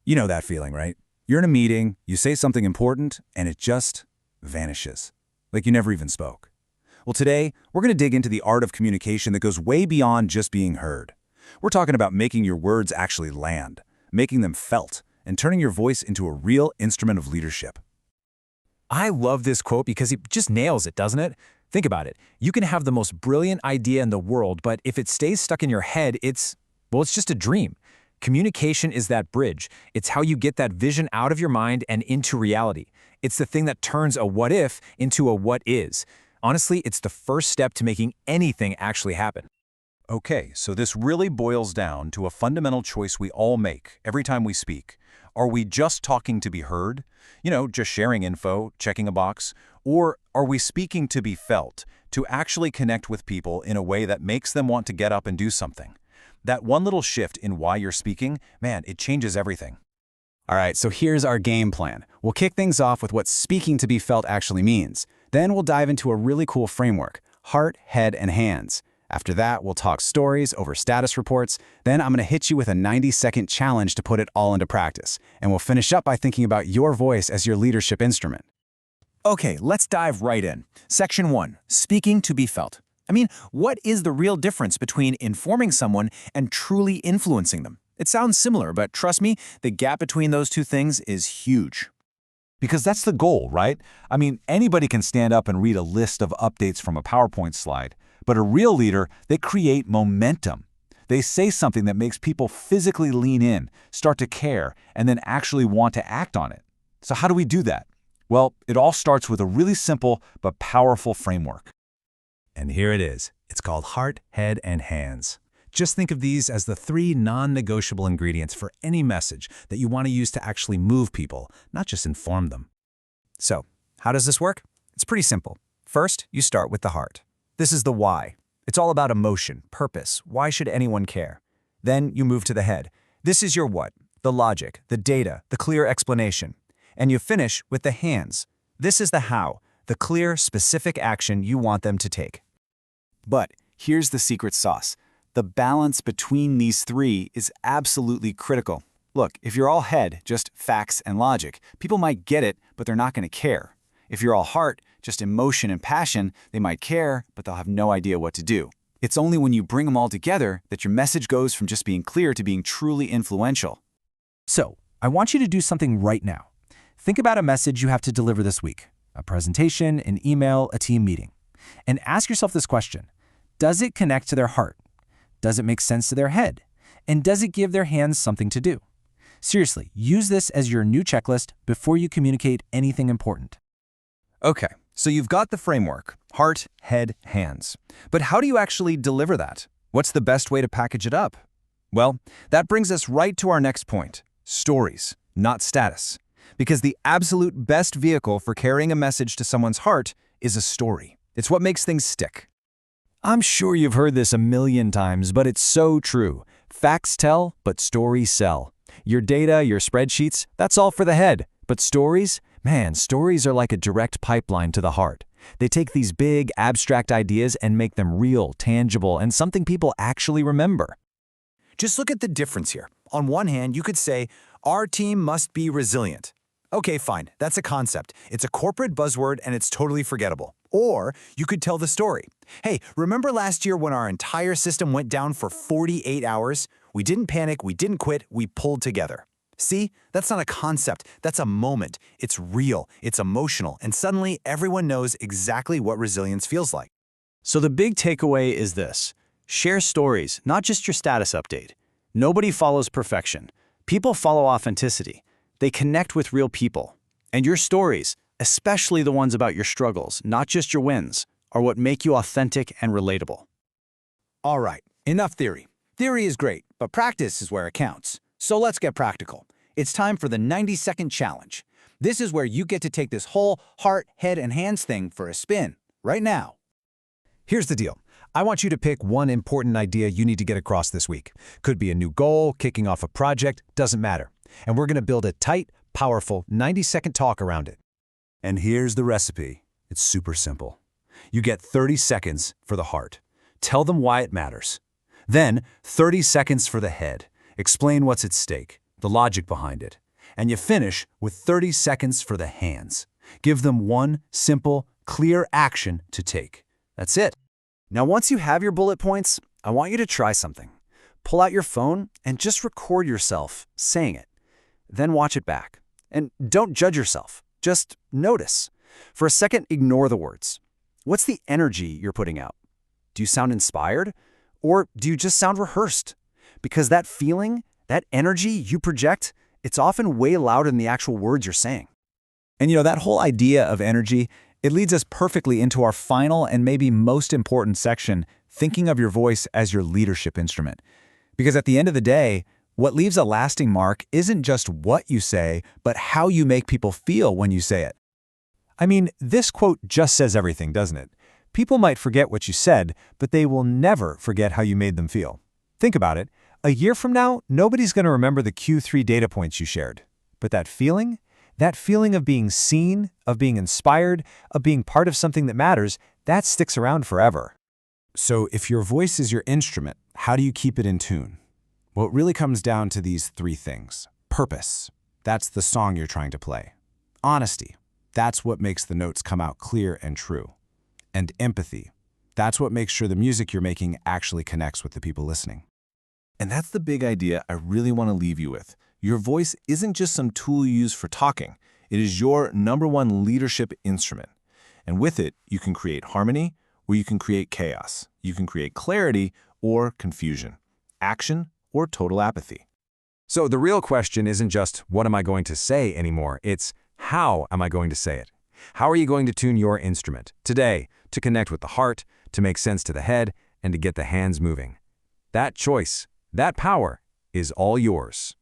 You know that feeling, right? You're in a meeting, you say something important, and it just vanishes. Like you never even spoke. Well, today, we're going to dig into the art of communication that goes way beyond just being heard. We're talking about making your words actually land, making them felt, and turning your voice into a real instrument of leadership. I love this quote because it just nails it, doesn't it? Think about it. You can have the most brilliant idea in the world, but if it stays stuck in your head, it's just a dream. Communication is that bridge. It's how you get that vision out of your mind and into reality. It's the thing that turns a what if into a what is. Honestly, it's the first step to making anything actually happen. Okay, so this really boils down to a fundamental choice we all make every time we speak. Are we just talking to be heard? Just sharing info, checking a box? Or are we speaking to be felt, to actually connect with people in a way that makes them want to get up and do something? That one little shift in why you're speaking, man, it changes everything. All right, so here's our game plan. We'll kick things off with what speaking to be felt actually means. Then we'll dive into a really cool framework: heart, head, and hands. After that, we'll talk stories over status reports. Then I'm going to hit you with a 90-second challenge to put it all into practice. And we'll finish up by thinking about your voice as your leadership instrument. Okay, let's dive right in. Section 1, speaking to be felt. What is the real difference between informing someone and truly influencing them? It sounds similar, but trust me, the gap between those two things is huge. Because that's the goal, right? Anybody can stand up and read a list of updates from a PowerPoint slide, but a real leader, they create momentum. They say something that makes people physically lean in, start to care, and then actually want to act on it. So how do we do that? Well, it all starts with a really simple but powerful framework. And here it is. It's called heart, head, and hands. Just think of these as the 3 non-negotiable ingredients for any message that you want to use to actually move people, not just inform them. So, how does this work? It's pretty simple. First, you start with the heart. This is the why. It's all about emotion, purpose. Why should anyone care? Then you move to the head. This is your what, the logic, the data, the clear explanation. And you finish with the hands. This is the how, the clear, specific action you want them to take. But here's the secret sauce. The balance between these 3 is absolutely critical. Look, if you're all head, just facts and logic, people might get it, but they're not going to care. If you're all heart, just emotion and passion, they might care, but they'll have no idea what to do. It's only when you bring them all together that your message goes from just being clear to being truly influential. So, I want you to do something right now. Think about a message you have to deliver this week: a presentation, an email, a team meeting. And ask yourself this question: does it connect to their heart? Does it make sense to their head? And does it give their hands something to do? Seriously, use this as your new checklist before you communicate anything important. Okay, so you've got the framework: heart, head, hands. But how do you actually deliver that? What's the best way to package it up? Well, that brings us right to our next point: stories, not status. Because the absolute best vehicle for carrying a message to someone's heart is a story. It's what makes things stick. I'm sure you've heard this a million times, but it's so true. Facts tell, but stories sell. Your data, your spreadsheets, that's all for the head. But stories? Man, stories are like a direct pipeline to the heart. They take these big, abstract ideas and make them real, tangible, and something people actually remember. Just look at the difference here. On one hand, you could say, our team must be resilient. Okay, fine, that's a concept. It's a corporate buzzword and it's totally forgettable. Or you could tell the story. Hey, remember last year when our entire system went down for 48 hours? We didn't panic, we didn't quit, we pulled together. See, that's not a concept, that's a moment. It's real, it's emotional, and suddenly everyone knows exactly what resilience feels like. So the big takeaway is this: share stories, not just your status update. Nobody follows perfection. People follow authenticity. They connect with real people. And your stories, especially the ones about your struggles, not just your wins, are what make you authentic and relatable. All right, enough theory. Theory is great, but practice is where it counts. So let's get practical. It's time for the 90-second challenge. This is where you get to take this whole heart, head, and hands thing for a spin, right now. Here's the deal. I want you to pick one important idea you need to get across this week. Could be a new goal, kicking off a project, doesn't matter. And we're going to build a tight, powerful 90-second talk around it. And here's the recipe. It's super simple. You get 30 seconds for the heart. Tell them why it matters. Then 30 seconds for the head. Explain what's at stake. the logic behind it. And you finish with 30 seconds for the hands. Give them one simple, clear action to take. That's it. Now, once you have your bullet points, I want you to try something. Pull out your phone and just record yourself saying it. Then watch it back. And don't judge yourself. Just notice. For a second, ignore the words. What's the energy you're putting out? Do you sound inspired? Or do you just sound rehearsed? Because that feeling, that energy you project, it's often way louder than the actual words you're saying. And that whole idea of energy, it leads us perfectly into our final and maybe most important section, thinking of your voice as your leadership instrument. Because at the end of the day, what leaves a lasting mark isn't just what you say, but how you make people feel when you say it. I mean, this quote just says everything, doesn't it? People might forget what you said, but they will never forget how you made them feel. Think about it. A year from now, nobody's going to remember the Q3 data points you shared. But that feeling of being seen, of being inspired, of being part of something that matters, that sticks around forever. So if your voice is your instrument, how do you keep it in tune? Well, it really comes down to these three things. Purpose. That's the song you're trying to play. Honesty. That's what makes the notes come out clear and true. And empathy. That's what makes sure the music you're making actually connects with the people listening. And that's the big idea I really want to leave you with. Your voice isn't just some tool you use for talking. It is your #1 leadership instrument. And with it, you can create harmony or you can create chaos. You can create clarity or confusion, action or total apathy. So the real question isn't just, what am I going to say anymore? It's, how am I going to say it? How are you going to tune your instrument today to connect with the heart, to make sense to the head, and to get the hands moving? That choice, that power, is all yours.